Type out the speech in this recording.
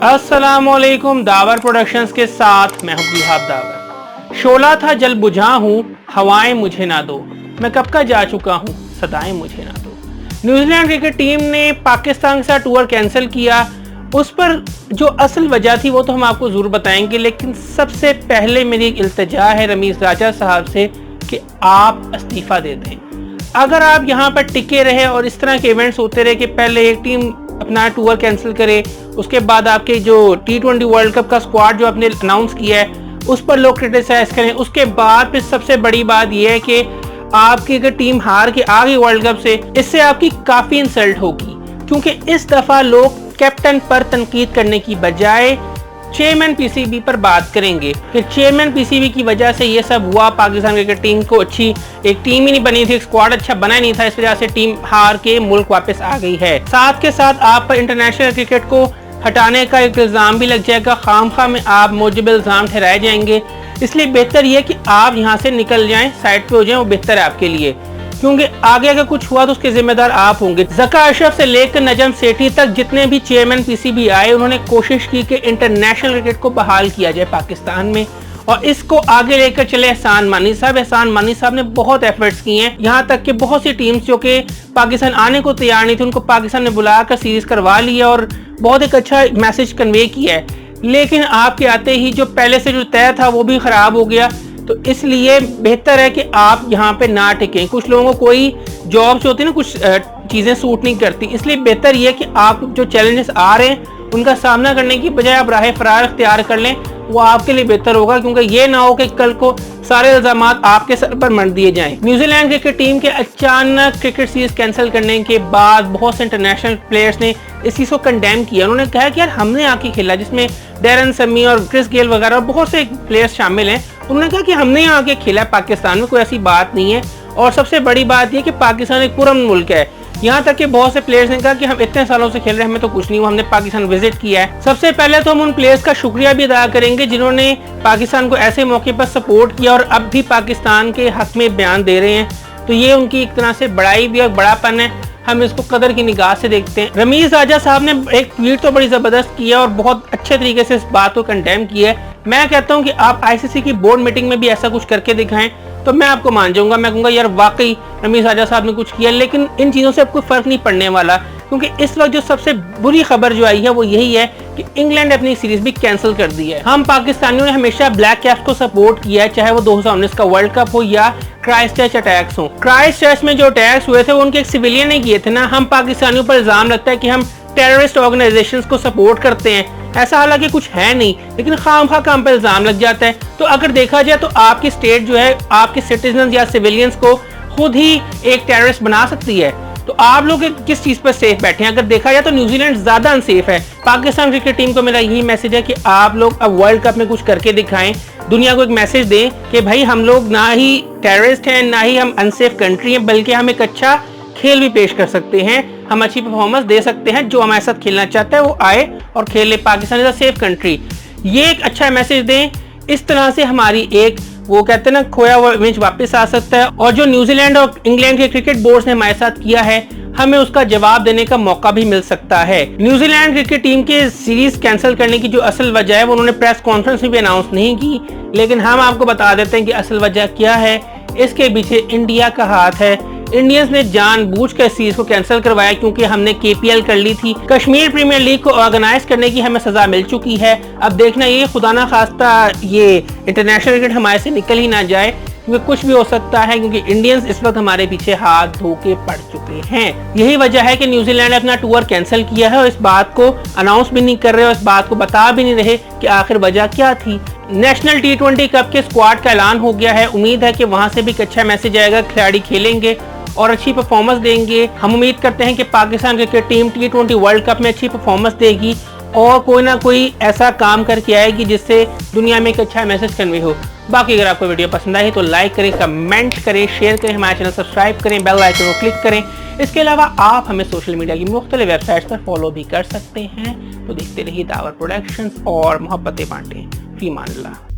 अस्सलामुअलैकुम। The power productions के साथ मैं हूं बिहाब दावर। शोला था जल बुझा हूं, हवाएं मुझे ना दो, मैं कब का जा चुका हूं, सदाएं मुझे ना दो। न्यूजीलैंड क्रिकेट टीम ने पाकिस्तान के साथ टूर कैंसिल किया। उस पर जो असल वजह थी वो तो हम आपको ज़रूर बताएंगे, लेकिन सबसे पहले मेरी एक इल्तिजा है रमीज़ राजा साहब से कि आप इस्तीफ़ा दे दें। अगर आप यहाँ पर टिके रहे और इस तरह के इवेंट्स होते रहे कि पहले एक टीम अपना टूर कैंसिल करे, उसके बाद आपके जो T20 वर्ल्ड कप का स्क्वाड जो आपने अनाउंस किया है उस पर लोग क्रिटिसाइज करें, उसके बाद फिर सबसे बड़ी बात यह है कि आपकी अगर टीम हार के आ गई वर्ल्ड कप से, इससे आपकी काफ़ी इंसल्ट होगी, क्योंकि इस दफ़ा लोग कैप्टन पर तनकीद करने की बजाय चेयरमैन पीसीबी पर बात करेंगे कि चेयरमैन पीसीबी की वजह से ये सब हुआ। पाकिस्तान क्रिकेट टीम को अच्छी एक टीम ही नहीं बनी थी, स्क्वाड अच्छा बना नहीं था, इस वजह से टीम हार के मुल्क वापस आ गई है। साथ के साथ आप पर इंटरनेशनल क्रिकेट को हटाने का एक इल्ज़ाम भी लग जाएगा, खामखा में आप मौजूद इल्ज़ाम ठहराए जाएंगे। इसलिए बेहतर यह कि आप यहाँ से निकल जाएं, साइड पे हो जाएं, वो बेहतर है आपके लिए, क्योंकि आगे अगर कुछ हुआ तो उसके जिम्मेदार आप होंगे। ज़का अशरफ से लेकर नजम सेठी तक जितने भी चेयरमैन पीसीबी आए, उन्होंने कोशिश की कि इंटरनेशनल क्रिकेट को बहाल किया जाए पाकिस्तान में, और इसको आगे लेकर चले एहसान मानी साहब। एहसान मानी साहब ने बहुत एफर्ट्स किए हैं, यहाँ तक कि बहुत सी टीम्स जो कि पाकिस्तान आने को तैयार नहीं थी उनको पाकिस्तान ने बुलाकर सीरीज करवा लिया और बहुत एक अच्छा मैसेज कन्वे किया है। लेकिन आपके आते ही जो पहले से जो तय था वो भी खराब हो गया, तो इसलिए बेहतर है कि आप यहाँ पे ना टिकें। कुछ लोगों को कोई जॉब्स होती है ना, कुछ चीज़ें सूट नहीं करती, इसलिए बेहतर ये कि आप जो चैलेंजेस आ रहे हैं उनका सामना करने की बजाय आप राह फरार इख्तियार कर लें, वो आपके लिए बेहतर होगा, क्योंकि ये ना हो कि कल को सारे इल्ज़ामात आपके सर पर मढ़ दिए जाएं। न्यूजीलैंड क्रिकेट टीम के अचानक क्रिकेट सीरीज कैंसिल करने के बाद बहुत से इंटरनेशनल प्लेयर्स ने इस चीज़ को कंडेम किया। उन्होंने कहा कि यार हमने आके खेला, जिसमें डैरन समी और क्रिस गेल वगैरह बहुत से प्लेयर्स शामिल हैं। उन्होंने कहा कि हमने यहाँ आके खेला, पाकिस्तान में कोई ऐसी बात नहीं है, और सबसे बड़ी बात यह कि पाकिस्तान एक पुरअमन मुल्क है। यहाँ तक कि बहुत से प्लेयर्स ने कहा कि हम इतने सालों से खेल रहे हैं, हमें तो कुछ नहीं हुआ, हमने पाकिस्तान विजिट किया है। सबसे पहले तो हम उन प्लेयर्स का शुक्रिया भी अदा करेंगे जिन्होंने पाकिस्तान को ऐसे मौके पर सपोर्ट किया और अब भी पाकिस्तान के हक में बयान दे रहे हैं, तो ये उनकी एक तरह से बड़ाई भी और बड़ापन है, हम इसको कदर की निगाह से देखते हैं। रमीज़ राजा साहब ने एक ट्वीट तो बड़ी ज़बरदस्त किया और बहुत अच्छे तरीके से इस बात को कंडेम किया है। मैं कहता हूं कि आप आईसीसी की बोर्ड मीटिंग में भी ऐसा कुछ करके दिखाएं तो मैं आपको मान जाऊंगा, मैं कहूँगा यार वाकई रमीज़ राजा साहब ने कुछ किया। लेकिन इन चीज़ों से अब कोई फ़र्क नहीं पड़ने वाला, क्योंकि इस वक्त जो सबसे बुरी खबर जो आई है वो यही है कि इंग्लैंड ने अपनी सीरीज भी कैंसिल कर दी है। हम पाकिस्तानियों ने हमेशा ब्लैक कैप्स को सपोर्ट किया है, चाहे वो 2019 का वर्ल्ड कप हो या क्राइस्टचर्च अटैक्स हो। क्राइस्टचर्च में जो अटैक्स हुए थे वो उनके एक सिविलियन ने किए थे ना। हम पाकिस्तानियों पर इल्ज़ाम लगता है कि हम टेररिस्ट ऑर्गेनाइजेशंस को सपोर्ट करते हैं, ऐसा हालांकि कुछ है नहीं, लेकिन खामखा काम पर इल्ज़ाम लग जाता है। तो अगर देखा जाए तो आपकी स्टेट जो है आपके सिटीजन या सिविलियंस को खुद ही एक टेररिस्ट बना सकती है, तो आप लोग किस चीज़ पर सेफ बैठे हैं? अगर देखा जाए तो न्यूजीलैंड ज़्यादा अनसेफ है। पाकिस्तान क्रिकेट टीम को मेरा यही मैसेज है कि आप लोग अब वर्ल्ड कप में कुछ करके दिखाएं, दुनिया को एक मैसेज दें कि भाई हम लोग ना ही टेररिस्ट हैं, ना ही हम अनसेफ कंट्री हैं, बल्कि हम एक अच्छा खेल भी पेश कर सकते हैं, हम अच्छी परफॉर्मेंस दे सकते हैं। जो हमारे साथ खेलना चाहता है वो आए और खेले, Pakistan is a safe country. ये एक अच्छा मैसेज दें, इस तरह से हमारी एक वो कहते हैं ना खोया हुआ इमेज वापस आ सकता है, और जो न्यूजीलैंड और इंग्लैंड के क्रिकेट बोर्ड्स ने हमारे साथ किया है हमें उसका जवाब देने का मौका भी मिल सकता है। न्यूजीलैंड क्रिकेट टीम के सीरीज कैंसिल करने की जो असल वजह है वो उन्होंने प्रेस कॉन्फ्रेंस में भी अनाउंस नहीं की, लेकिन हम आपको बता देते हैं कि असल वजह क्या है। इसके पीछे इंडिया का हाथ है। इंडियंस ने जानबूझकर इस सीरीज को कैंसिल करवाया क्योंकि हमने केपीएल कर ली थी। कश्मीर प्रीमियर लीग को ऑर्गेनाइज करने की हमें सजा मिल चुकी है। अब देखना ये खुदा ना खास्ता ये इंटरनेशनल क्रिकेट हमारे से निकल ही ना जाए, क्योंकि कुछ भी हो सकता है, क्योंकि इंडियंस इस वक्त हमारे पीछे हाथ धो के पड़ चुके हैं। यही वजह है कि न्यूजीलैंड ने अपना टूर कैंसिल किया है और इस बात को अनाउंस भी नहीं कर रहे और इस बात को बता भी नहीं रहे कि आखिर वजह क्या थी। नेशनल T20 कप के स्क्वाड का ऐलान हो गया है। उम्मीद है कि वहां से भी एक अच्छा मैसेज आएगा, खिलाड़ी खेलेंगे और अच्छी परफॉर्मेंस देंगे। हम उम्मीद करते हैं कि Pakistan cricket team T20 world cup में अच्छी परफॉर्मेंस देगी और कोई ना कोई ऐसा काम करके आएगी जिससे दुनिया में एक अच्छा मैसेज कन्वे हो। बाकी अगर आपको वीडियो पसंद आई तो लाइक करें, कमेंट करें, शेयर करें, हमारे चैनल सब्सक्राइब करें, बेल आइकन को क्लिक करें। इसके अलावा आप हमें सोशल मीडिया की मुख्तलिफ वेबसाइट्स पर फॉलो भी कर सकते हैं। तो देखते रहिए दावर प्रोडक्शंस और मोहब्बतें बांटें। फी मान अल्लाह।